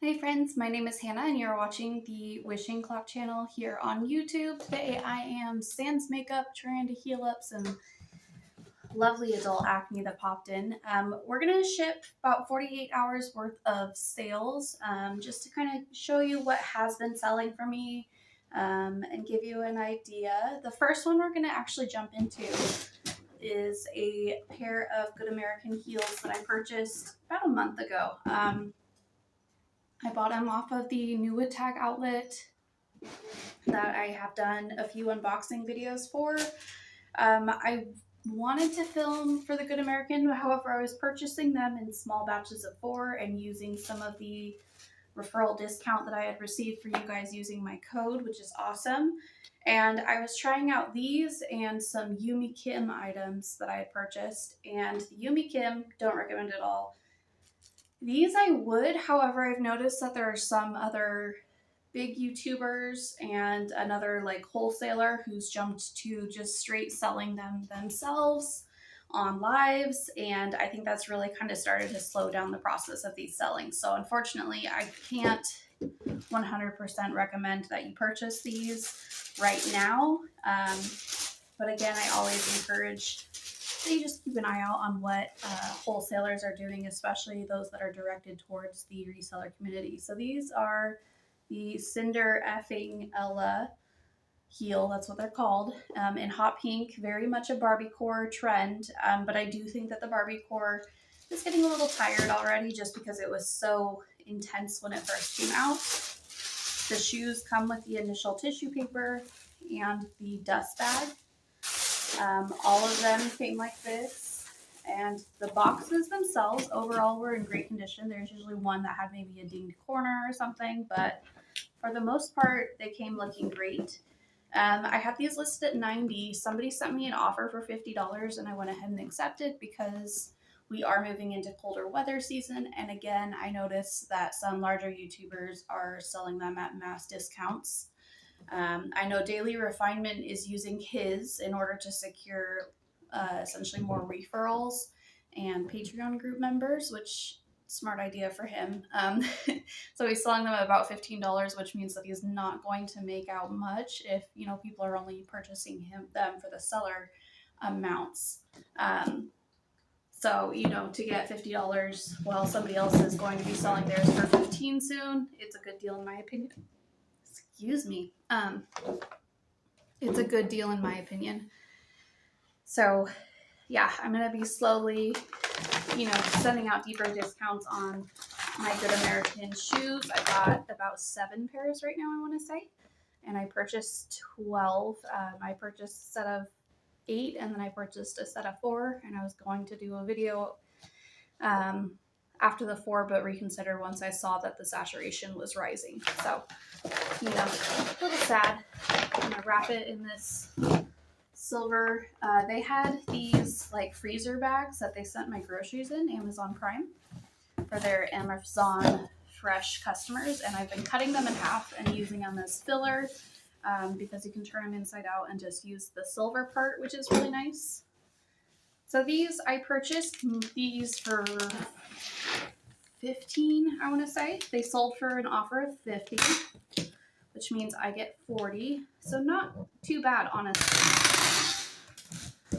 Hey friends, my name is Hannah and you're watching the Wishing Clock channel here on YouTube. Today I am sans makeup trying to heal up some lovely adult acne that popped in. We're going to ship about 48 hours worth of sales just to kind of show you what has been selling for me and give you an idea. The first one we're going to actually jump into is a pair of Good American heels that I purchased about a month ago. I bought them off of the LiQWYD tag outlet that I have done a few unboxing videos for. I wanted to film for the Good American, however, I was purchasing them in small batches of 4 and using some of the referral discount that I had received for you guys using my code, which is awesome. And I was trying out these and some Yumi Kim items that I had purchased. And the Yumi Kim, don't recommend at all. These I would, however, I've noticed that there are some other big YouTubers and another like wholesaler who's jumped to just straight selling them themselves on lives, and I think that's really kind of started to slow down the process of these selling. So unfortunately, I can't 100% recommend that you purchase these right now. But again, I always encourage that you just keep an eye out on what wholesalers are doing, especially those that are directed towards the reseller community. So these are the Cinder Effing Ella heel, that's what they're called, in hot pink, very much a Barbiecore trend, but I do think that the Barbiecore is getting a little tired already just because it was so intense when it first came out. The shoes come with the initial tissue paper and the dust bag. All of them came like this, and the boxes themselves overall were in great condition. There's usually one that had maybe a dinged corner or something, but for the most part, they came looking great. I had these listed at $90. Somebody sent me an offer for $50, and I went ahead and accepted because we are moving into colder weather season. And again, I noticed that some larger YouTubers are selling them at mass discounts. I know Daily Refinement is using his in order to secure essentially more referrals and Patreon group members, which smart idea for him. So he's selling them at about $15, which means that he's not going to make out much if people are only purchasing them for the seller amounts. So to get $50 while somebody else is going to be selling theirs for $15 soon, it's a good deal in my opinion. Excuse me. It's a good deal in my opinion. So yeah, I'm going to be slowly, sending out deeper discounts on my Good American shoes. I got about 7 pairs right now, I want to say. And I purchased 12. I purchased a set of 8 and then I purchased a set of 4. And I was going to do a video after the 4, but reconsider once I saw that the saturation was rising. So, a little sad. I'm going to wrap it in this silver. They had these like freezer bags that they sent my groceries in, Amazon Prime, for their Amazon Fresh customers, and I've been cutting them in half and using them as filler because you can turn them inside out and just use the silver part, which is really nice. So these, I purchased these for $15, I want to say. They sold for an offer of $50, which means I get $40. So not too bad, honestly.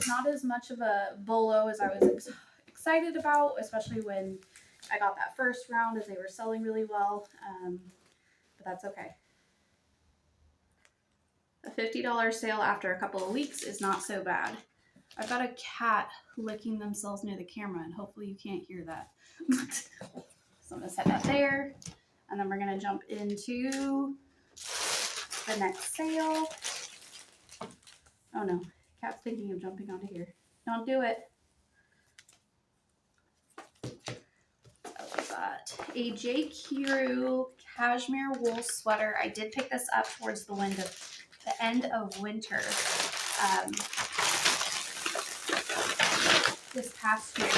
Not as much of a bolo as I was excited about, especially when I got that first round as they were selling really well, but that's okay. A $50 sale after a couple of weeks is not so bad. I've got a cat licking themselves near the camera, and hopefully you can't hear that. So I'm going to set that there, and then we're going to jump into the next sale. Oh no, cat's thinking of jumping onto here. Don't do it. So we got a JQ cashmere wool sweater. I did pick this up towards the end of winter. This past year,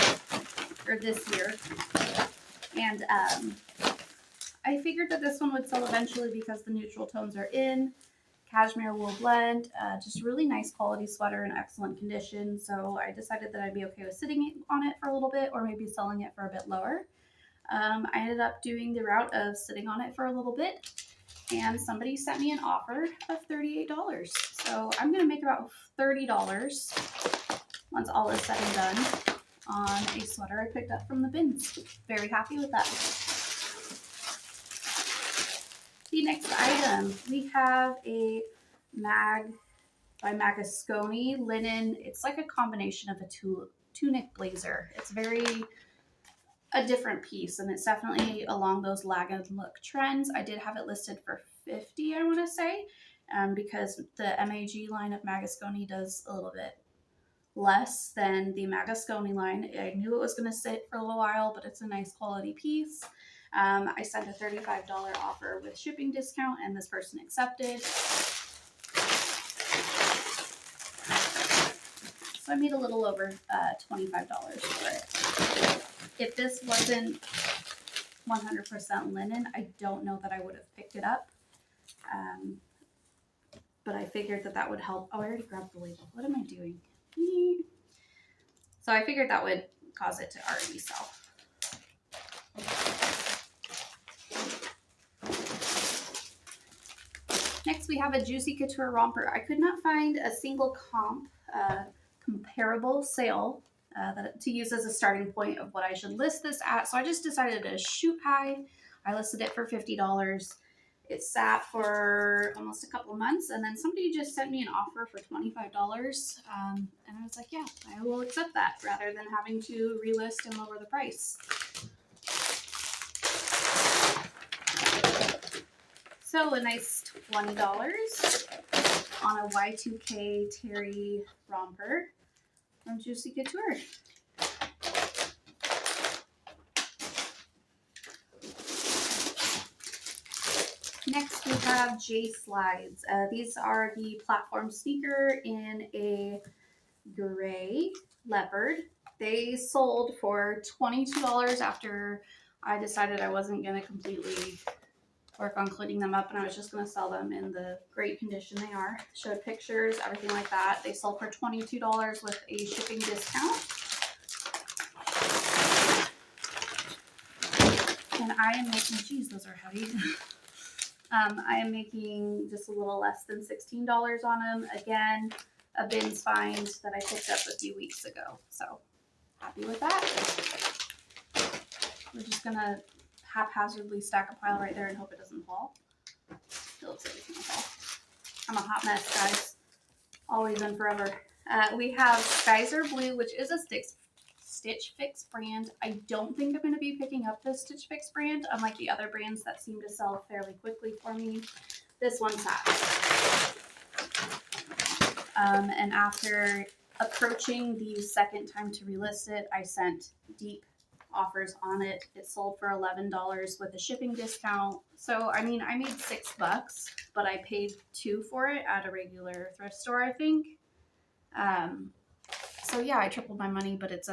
or this year, and I figured that this one would sell eventually because the neutral tones are in. Cashmere wool blend, just really nice quality sweater in excellent condition, so I decided that I'd be okay with sitting on it for a little bit or maybe selling it for a bit lower. I ended up doing the route of sitting on it for a little bit, and somebody sent me an offer of $38. So I'm going to make about $30 once all is said and done on a sweater I picked up from the bins. Very happy with that. The next item, we have a Mag by Magasconi linen. It's like a combination of a tunic blazer. It's a different piece, and it's definitely along those lagged look trends. I did have it listed for $50, I want to say, because the MAG line of Magasconi does a little bit less than the Magasconi line. I knew it was going to sit for a little while, but it's a nice quality piece. I sent a $35 offer with shipping discount, and this person accepted. So I made a little over $25 for it. If this wasn't 100% linen, I don't know that I would have picked it up. But I figured that would help. Oh, I already grabbed the label. What am I doing? So I figured that would cause it to already sell. Next, we have a Juicy Couture romper. I could not find a single comparable sale to use as a starting point of what I should list this at. So I just decided to shoot high. I listed it for $50. It sat for almost a couple of months, and then somebody just sent me an offer for $25. And I was like, yeah, I will accept that rather than having to relist and lower the price. So a nice $20 on a Y2K Terry romper from Juicy Couture. Next, we have J Slides. These are the platform sneaker in a gray leopard. They sold for $22 after I decided I wasn't going to completely work on cleaning them up, and I was just going to sell them in the great condition they are. Showed pictures, everything like that. They sold for $22 with a shipping discount. And I am making, geez, those are heavy. I am making just a little less than $16 on them. Again, a bins find that I picked up a few weeks ago. So happy with that. We're just going to haphazardly stack a pile right there and hope it doesn't fall. It looks like it's gonna fall. I'm a hot mess, guys. Always and forever. We have Skyzer Blue, which is a Stitch Fix brand. I don't think I'm going to be picking up this Stitch Fix brand, unlike the other brands that seem to sell fairly quickly for me. This one's hot. And after approaching the second time to relist it, I sent deep offers on it. It sold for $11 with a shipping discount. So, I mean, I made $6, but I paid $2 for it at a regular thrift store, I think. So yeah, I tripled my money, but it's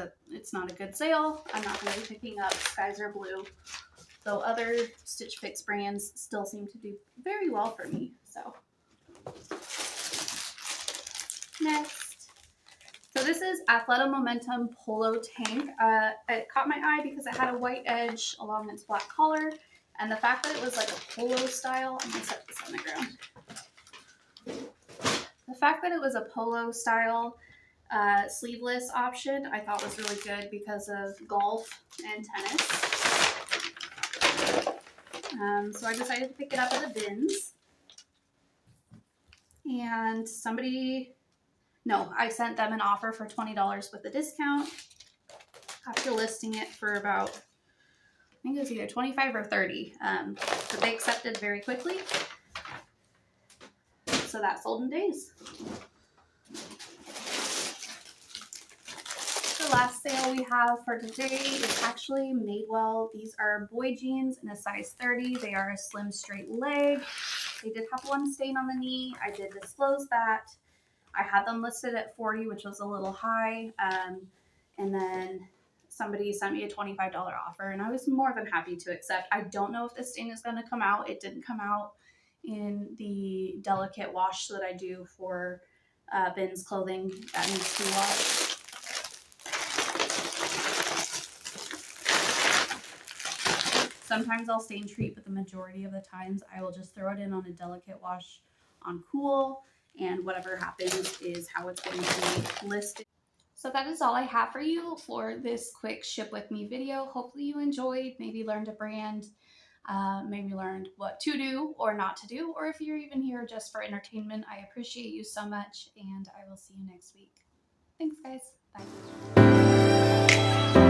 not a good sale. I'm not going to be picking up Skyzer Blue, though other Stitch Fix brands still seem to do very well for me. So next. So this is Athleta Momentum Polo Tank. It caught my eye because it had a white edge along its black collar, and the fact that it was like a polo style, I'm gonna set this on the ground. The fact that it was a polo style sleeveless option I thought was really good because of golf and tennis. So I decided to pick it up at the bins, and I sent them an offer for $20 with a discount after listing it for about, I think it was either $25 or $30, but they accepted very quickly. So that sold in days. The last sale we have for today is actually Madewell. These are boy jeans in a size 30. They are a slim straight leg. They did have one stain on the knee. I did disclose that. I had them listed at $40, which was a little high, and then somebody sent me a $25 offer, and I was more than happy to accept. I don't know if this stain is going to come out. It didn't come out in the delicate wash that I do for bins clothing that needs to be washed. Sometimes I'll stain treat, but the majority of the times I will just throw it in on a delicate wash on cool, and whatever happens is how it's going to be listed. So that is all I have for you for this quick ship with me video. Hopefully you enjoyed, maybe learned a brand, maybe learned what to do or not to do, or if you're even here just for entertainment, I appreciate you so much, and I will see you next week. Thanks, guys. Bye.